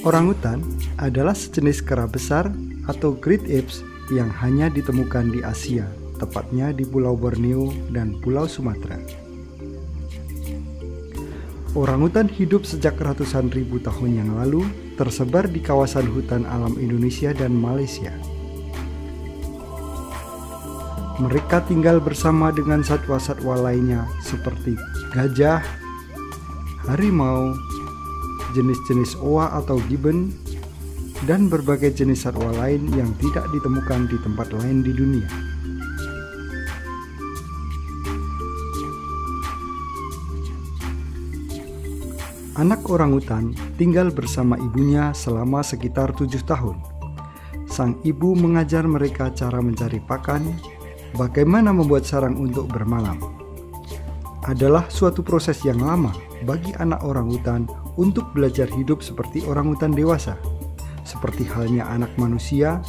Orangutan adalah sejenis kera besar atau great apes yang hanya ditemukan di Asia, tepatnya di Pulau Borneo dan Pulau Sumatera. Orangutan hidup sejak ratusan ribu tahun yang lalu, tersebar di kawasan hutan alam Indonesia dan Malaysia. Mereka tinggal bersama dengan satwa-satwa lainnya seperti gajah, harimau, jenis-jenis oa atau gibbon, dan berbagai jenis satwa lain yang tidak ditemukan di tempat lain di dunia. Anak orangutan tinggal bersama ibunya selama sekitar 7 tahun. Sang ibu mengajar mereka cara mencari pakan, bagaimana membuat sarang untuk bermalam. Adalah suatu proses yang lama bagi anak orangutan untuk belajar hidup seperti orangutan dewasa. Seperti halnya anak manusia,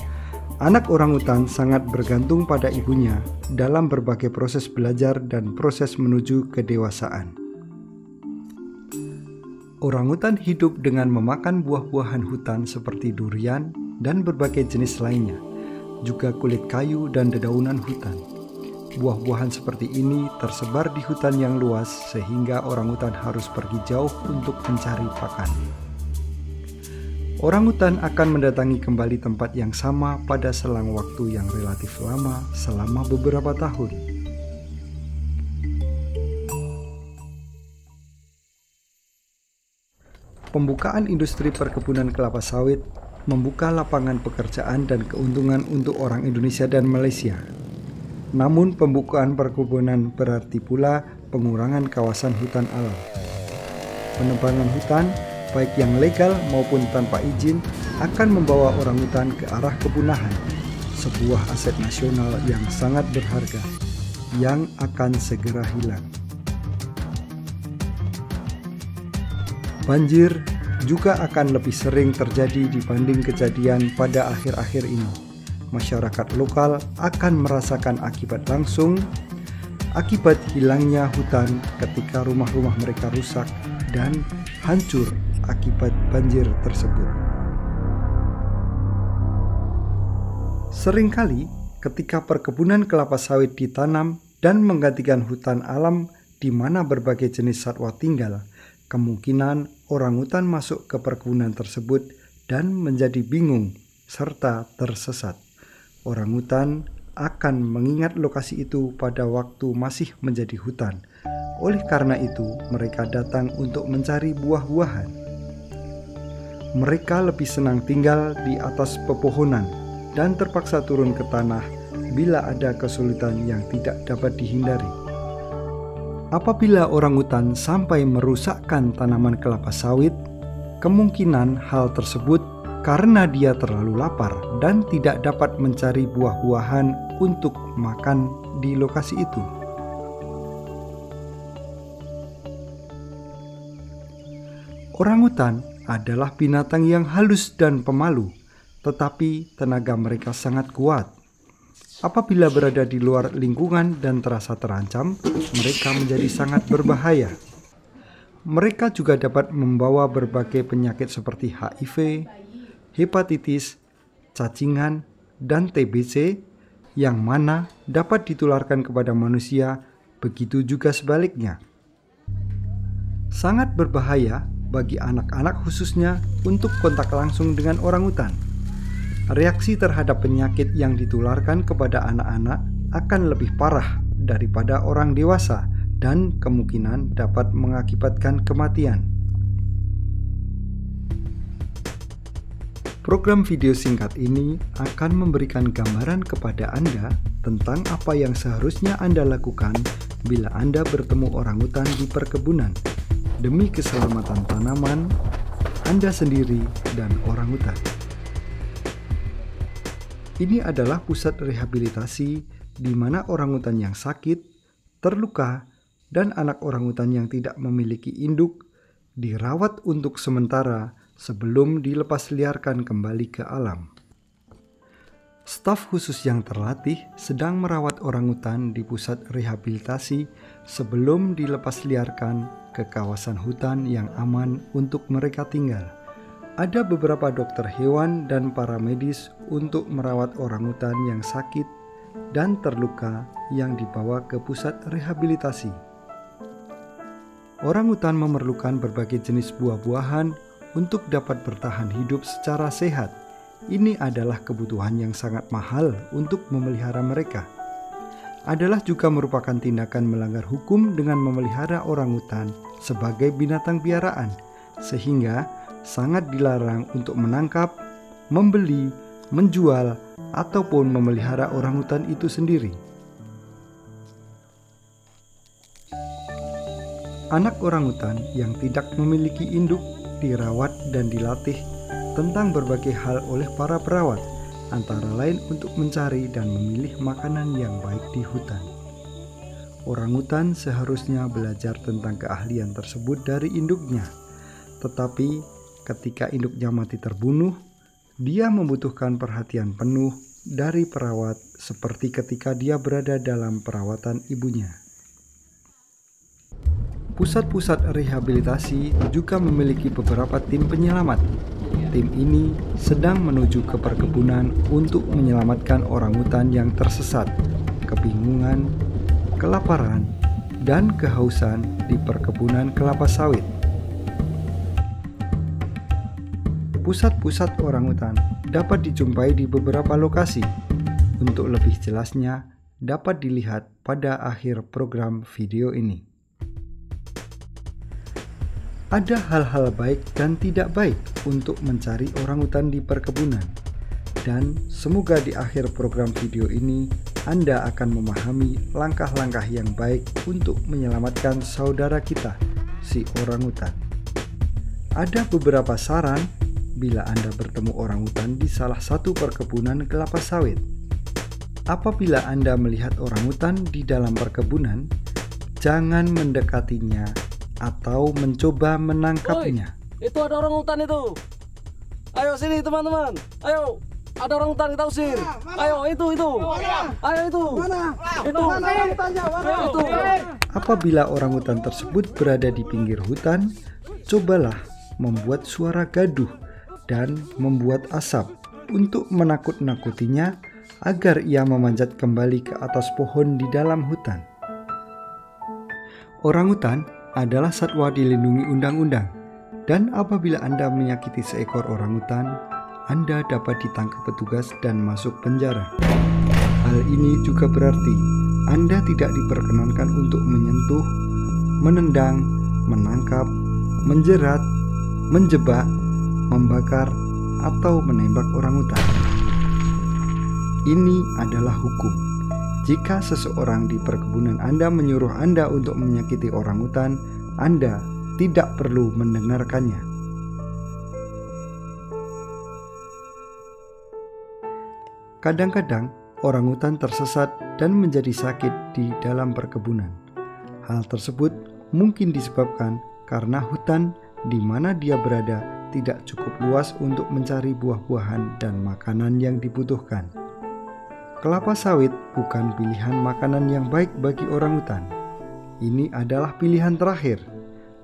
anak orangutan sangat bergantung pada ibunya dalam berbagai proses belajar dan proses menuju kedewasaan. Orangutan hidup dengan memakan buah-buahan hutan seperti durian dan berbagai jenis lainnya, juga kulit kayu dan dedaunan hutan. Buah-buahan seperti ini tersebar di hutan yang luas sehingga orangutan harus pergi jauh untuk mencari pakan. Orangutan akan mendatangi kembali tempat yang sama pada selang waktu yang relatif lama selama beberapa tahun. Pembukaan industri perkebunan kelapa sawit membuka lapangan pekerjaan dan keuntungan untuk orang Indonesia dan Malaysia. Namun pembukaan perkebunan berarti pula pengurangan kawasan hutan alam. Penebangan hutan, baik yang legal maupun tanpa izin, akan membawa orangutan ke arah kepunahan, sebuah aset nasional yang sangat berharga, yang akan segera hilang. Banjir juga akan lebih sering terjadi dibanding kejadian pada akhir-akhir ini. Masyarakat lokal akan merasakan akibat langsung akibat hilangnya hutan ketika rumah-rumah mereka rusak dan hancur akibat banjir tersebut. Seringkali ketika perkebunan kelapa sawit ditanam dan menggantikan hutan alam di mana berbagai jenis satwa tinggal, kemungkinan orangutan masuk ke perkebunan tersebut dan menjadi bingung serta tersesat. Orangutan akan mengingat lokasi itu pada waktu masih menjadi hutan. Oleh karena itu, mereka datang untuk mencari buah-buahan. Mereka lebih senang tinggal di atas pepohonan dan terpaksa turun ke tanah bila ada kesulitan yang tidak dapat dihindari. Apabila orangutan sampai merusakkan tanaman kelapa sawit, kemungkinan hal tersebut karena dia terlalu lapar dan tidak dapat mencari buah-buahan untuk makan di lokasi itu. Orangutan adalah binatang yang halus dan pemalu, tetapi tenaga mereka sangat kuat. Apabila berada di luar lingkungan dan terasa terancam, mereka menjadi sangat berbahaya. Mereka juga dapat membawa berbagai penyakit seperti HIV, hepatitis, cacingan, dan TBC yang mana dapat ditularkan kepada manusia, begitu juga sebaliknya. Sangat berbahaya bagi anak-anak khususnya untuk kontak langsung dengan orangutan. Reaksi terhadap penyakit yang ditularkan kepada anak-anak akan lebih parah daripada orang dewasa dan kemungkinan dapat mengakibatkan kematian. Program video singkat ini akan memberikan gambaran kepada Anda tentang apa yang seharusnya Anda lakukan bila Anda bertemu orangutan di perkebunan demi keselamatan tanaman, Anda sendiri, dan orangutan. Ini adalah pusat rehabilitasi di mana orangutan yang sakit, terluka, dan anak orangutan yang tidak memiliki induk dirawat untuk sementara sebelum dilepasliarkan kembali ke alam. Staf khusus yang terlatih sedang merawat orangutan di pusat rehabilitasi sebelum dilepasliarkan ke kawasan hutan yang aman untuk mereka tinggal. Ada beberapa dokter hewan dan para medis untuk merawat orangutan yang sakit dan terluka yang dibawa ke pusat rehabilitasi. Orangutan memerlukan berbagai jenis buah-buahan untuk dapat bertahan hidup secara sehat. Ini adalah kebutuhan yang sangat mahal untuk memelihara mereka. Adalah juga merupakan tindakan melanggar hukum dengan memelihara orangutan sebagai binatang piaraan, sehingga sangat dilarang untuk menangkap, membeli, menjual, ataupun memelihara orangutan itu sendiri. Anak orangutan yang tidak memiliki induk dirawat dan dilatih tentang berbagai hal oleh para perawat, antara lain untuk mencari dan memilih makanan yang baik di hutan. Orangutan seharusnya belajar tentang keahlian tersebut dari induknya, tetapi ketika induknya mati terbunuh, dia membutuhkan perhatian penuh dari perawat seperti ketika dia berada dalam perawatan ibunya. Pusat-pusat rehabilitasi juga memiliki beberapa tim penyelamat. Tim ini sedang menuju ke perkebunan untuk menyelamatkan orangutan yang tersesat, kebingungan, kelaparan, dan kehausan di perkebunan kelapa sawit. Pusat-pusat orangutan dapat dijumpai di beberapa lokasi. Untuk lebih jelasnya, dapat dilihat pada akhir program video ini. Ada hal-hal baik dan tidak baik untuk mencari orangutan di perkebunan. Dan semoga di akhir program video ini, Anda akan memahami langkah-langkah yang baik untuk menyelamatkan saudara kita, si orangutan. Ada beberapa saran bila Anda bertemu orangutan di salah satu perkebunan kelapa sawit. Apabila Anda melihat orangutan di dalam perkebunan, jangan mendekatinya atau mencoba menangkapnya. Oi, itu ada orangutan itu. Ayo sini teman-teman. Ayo, ada orangutan, kita usir. Ayo itu. Ayo itu. Mana? Itu. Mana orangutannya? Mana? Itu. Apabila orangutan tersebut berada di pinggir hutan, cobalah membuat suara gaduh dan membuat asap untuk menakut-nakutinya agar ia memanjat kembali ke atas pohon di dalam hutan. Orangutan adalah satwa dilindungi undang-undang, dan apabila Anda menyakiti seekor orangutan, Anda dapat ditangkap petugas dan masuk penjara. Hal ini juga berarti Anda tidak diperkenankan untuk menyentuh, menendang, menangkap, menjerat, menjebak, membakar, atau menembak orangutan. Ini adalah hukum. Jika seseorang di perkebunan Anda menyuruh Anda untuk menyakiti orangutan, Anda tidak perlu mendengarkannya. Kadang-kadang orangutan tersesat dan menjadi sakit di dalam perkebunan. Hal tersebut mungkin disebabkan karena hutan di mana dia berada tidak cukup luas untuk mencari buah-buahan dan makanan yang dibutuhkan. Kelapa sawit bukan pilihan makanan yang baik bagi orangutan. Ini adalah pilihan terakhir.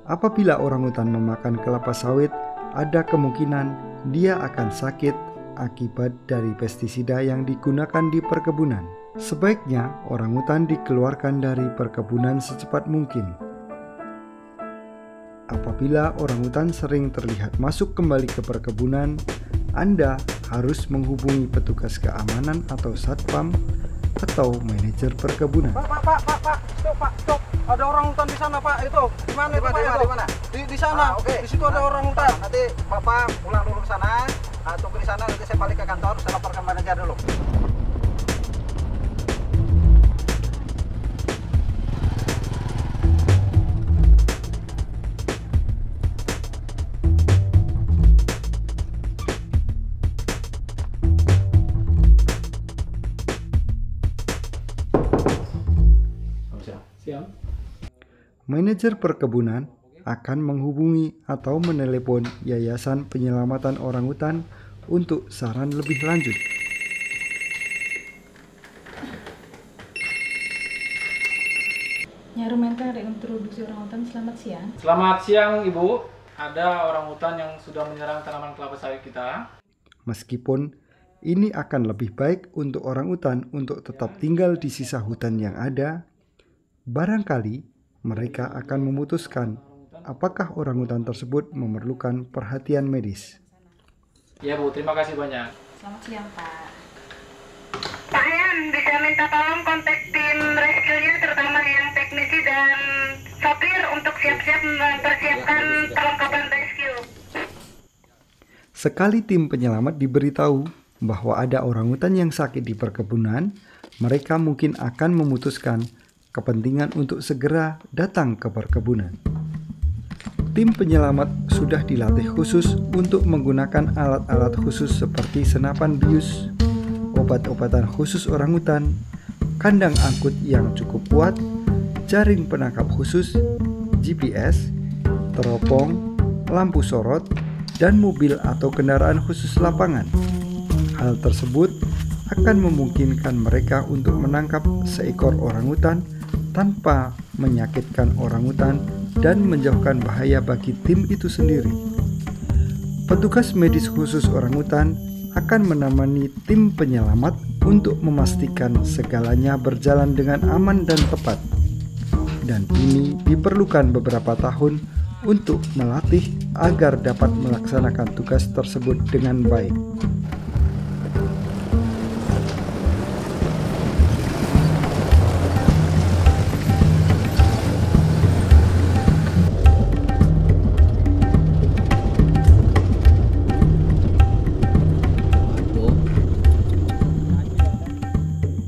Apabila orangutan memakan kelapa sawit, ada kemungkinan dia akan sakit akibat dari pestisida yang digunakan di perkebunan. Sebaiknya orangutan dikeluarkan dari perkebunan secepat mungkin. Apabila orangutan sering terlihat masuk kembali ke perkebunan, Anda harus menghubungi petugas keamanan atau satpam atau manajer perkebunan. Pak, stop. Ada orangutan di sana, Pak. Itu di mana, Pak? Di mana? Di sana. Oke. Di situ ada orangutan. Nanti Bapak pulang dulu ke sana. Tunggu di sana, nanti saya balik ke kantor, saya laporkan manajer dulu. manajer perkebunan akan menghubungi atau menelepon Yayasan Penyelamatan Orangutan untuk saran lebih lanjut. Nyaru Menteng ada introduksi orangutan. Selamat siang. Selamat siang Ibu. Ada orangutan yang sudah menyerang tanaman kelapa sawit kita. Meskipun ini akan lebih baik untuk orangutan untuk tetap tinggal di sisa hutan yang ada, barangkali mereka akan memutuskan apakah orangutan tersebut memerlukan perhatian medis. Ya Bu, terima kasih banyak. Selamat siang Pak. Pak Yan, bisa minta tolong kontak tim rescue-nya, terutama yang teknisi dan sopir untuk siap-siap mempersiapkan perlengkapan rescue. Sekali tim penyelamat diberitahu bahwa ada orangutan yang sakit di perkebunan, mereka mungkin akan memutuskan kepentingan untuk segera datang ke perkebunan. Tim penyelamat sudah dilatih khusus untuk menggunakan alat-alat khusus seperti senapan bius, obat-obatan khusus orangutan, kandang angkut yang cukup kuat, jaring penangkap khusus, GPS, teropong, lampu sorot, dan mobil atau kendaraan khusus lapangan. Hal tersebut akan memungkinkan mereka untuk menangkap seekor orangutan tanpa menyakitkan orangutan dan menjauhkan bahaya bagi tim itu sendiri. Petugas medis khusus orangutan akan menemani tim penyelamat untuk memastikan segalanya berjalan dengan aman dan tepat. Dan ini diperlukan beberapa tahun untuk melatih agar dapat melaksanakan tugas tersebut dengan baik.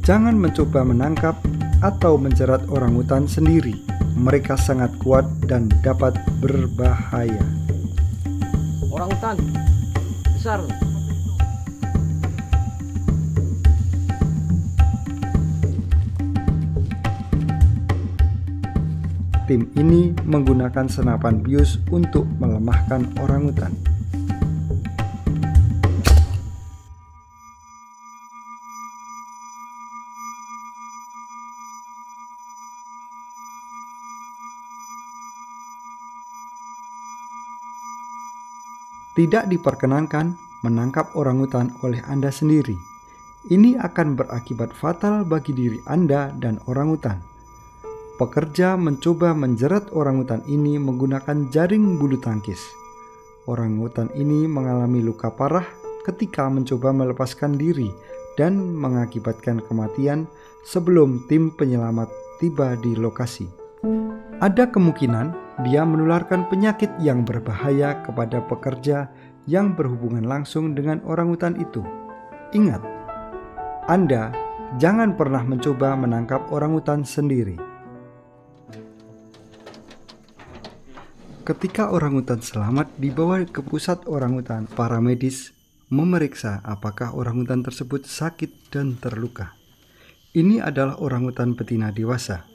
Jangan mencoba menangkap atau menjerat orangutan sendiri. Mereka sangat kuat dan dapat berbahaya. Orangutan besar. Tim ini menggunakan senapan bius untuk melemahkan orangutan. Tidak diperkenankan menangkap orangutan oleh Anda sendiri. Ini akan berakibat fatal bagi diri Anda dan orangutan. Pekerja mencoba menjerat orangutan ini menggunakan jaring bulu tangkis. Orangutan ini mengalami luka parah ketika mencoba melepaskan diri dan mengakibatkan kematian sebelum tim penyelamat tiba di lokasi. Ada kemungkinan dia menularkan penyakit yang berbahaya kepada pekerja yang berhubungan langsung dengan orangutan itu. Ingat, Anda jangan pernah mencoba menangkap orangutan sendiri. Ketika orangutan selamat dibawa ke pusat orangutan, para medis memeriksa apakah orangutan tersebut sakit dan terluka. Ini adalah orangutan betina dewasa.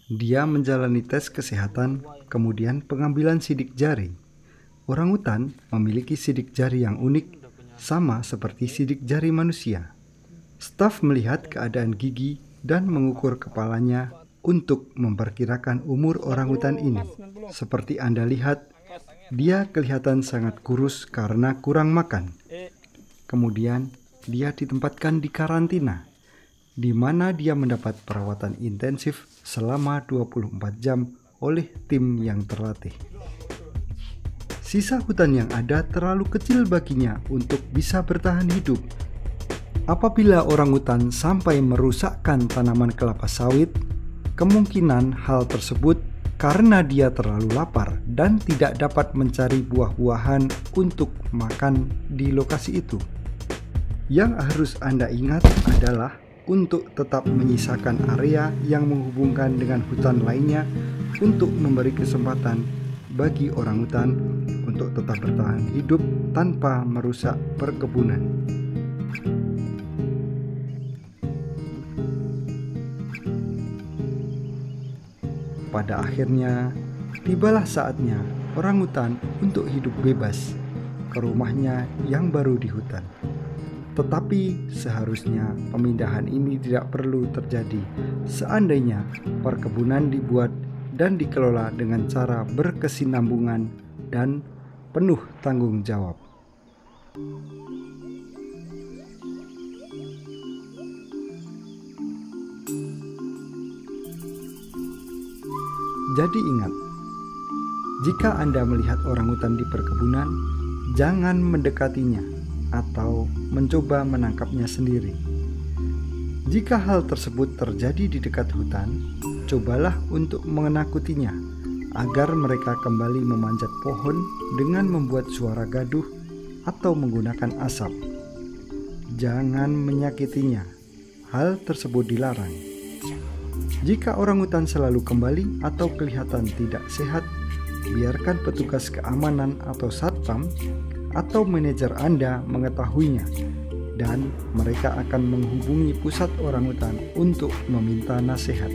Dia menjalani tes kesehatan, kemudian pengambilan sidik jari. Orangutan memiliki sidik jari yang unik, sama seperti sidik jari manusia. Staf melihat keadaan gigi dan mengukur kepalanya untuk memperkirakan umur orangutan ini. Seperti Anda lihat, dia kelihatan sangat kurus karena kurang makan. Kemudian, dia ditempatkan di karantina, di mana dia mendapat perawatan intensif selama 24 jam oleh tim yang terlatih. Sisa hutan yang ada terlalu kecil baginya untuk bisa bertahan hidup. Apabila orangutan sampai merusakkan tanaman kelapa sawit, kemungkinan hal tersebut karena dia terlalu lapar dan tidak dapat mencari buah-buahan untuk makan di lokasi itu. Yang harus Anda ingat adalah untuk tetap menyisakan area yang menghubungkan dengan hutan lainnya untuk memberi kesempatan bagi orangutan untuk tetap bertahan hidup tanpa merusak perkebunan. Pada akhirnya, tibalah saatnya orangutan untuk hidup bebas ke rumahnya yang baru di hutan. Tetapi seharusnya pemindahan ini tidak perlu terjadi seandainya perkebunan dibuat dan dikelola dengan cara berkesinambungan dan penuh tanggung jawab. Jadi ingat, jika Anda melihat orangutan di perkebunan, jangan mendekatinya atau mencoba menangkapnya sendiri. Jika hal tersebut terjadi di dekat hutan, cobalah untuk menakutinya agar mereka kembali memanjat pohon dengan membuat suara gaduh atau menggunakan asap. Jangan menyakitinya, hal tersebut dilarang. Jika orangutan selalu kembali atau kelihatan tidak sehat, biarkan petugas keamanan atau satpam atau manajer Anda mengetahuinya, dan mereka akan menghubungi pusat orangutan untuk meminta nasihat.